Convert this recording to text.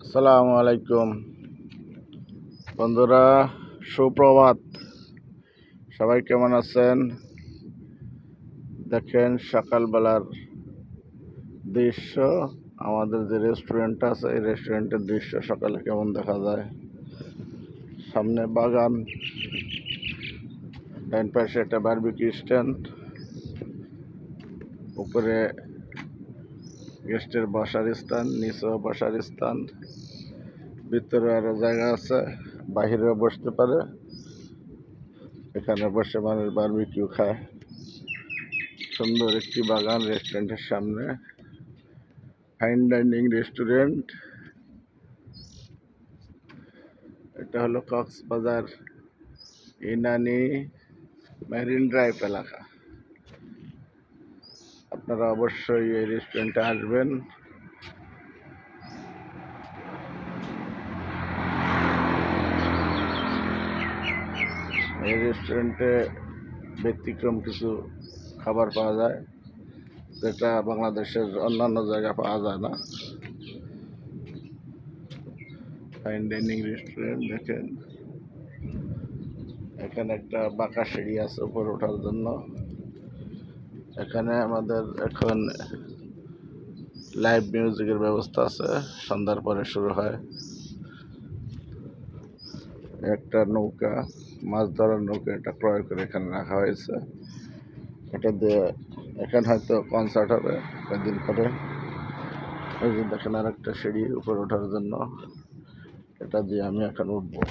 আসসালামু আলাইকুম বন্ধুরা, সুপ্রভাত। সবাই কেমন আছেন? দেখেন সকালবেলার দৃশ্য। আমাদের যে রেস্টুরেন্ট আছে, এই রেস্টুরেন্টের দৃশ্য সকালে কেমন দেখা যায়। সামনে বাগান, ডান পাশে একটা বারবিকিউ স্ট্যান্ড, উপরে গেস্টের বসার স্থান, নিচেও বসার স্থান, ভিতরে আরো জায়গা আছে, বাহিরেও বসতে পারে। এখানে বসে মানুষ বারবিকিউ খায়। সুন্দর একটি বাগান রেস্টুরেন্টের সামনে। Fine dining restaurant. এটা হলো কক্সবাজার ইনানি মেরিন ড্রাইভ এলাকা। আপনারা অবশ্যই এই রেস্টুরেন্টে আসবেন। এই রেস্টুরেন্টে ব্যতিক্রম কিছু খাবার পাওয়া যায়, যেটা বাংলাদেশের অন্যান্য জায়গায় পাওয়া যায় না। Fine dining restaurant. দেখেন এখানে একটা বাঁকা সিঁড়ি আছে উপরে ওঠার জন্য। এখানে আমাদের এখন লাইভ মিউজিকের ব্যবস্থা আছে, সন্ধ্যার পরে শুরু হয়। একটা নৌকা, মাছ ধরার নৌকা, এটা ক্রয় করে এখানে রাখা হয়েছে। এটা দিয়ে এখানে হয়তো কনসার্ট হবে কয়েকদিন পরে। এই যে দেখেন আর একটা সিঁড়ি উপরে ওঠার জন্য, এটা দিয়ে আমি এখন উঠবো।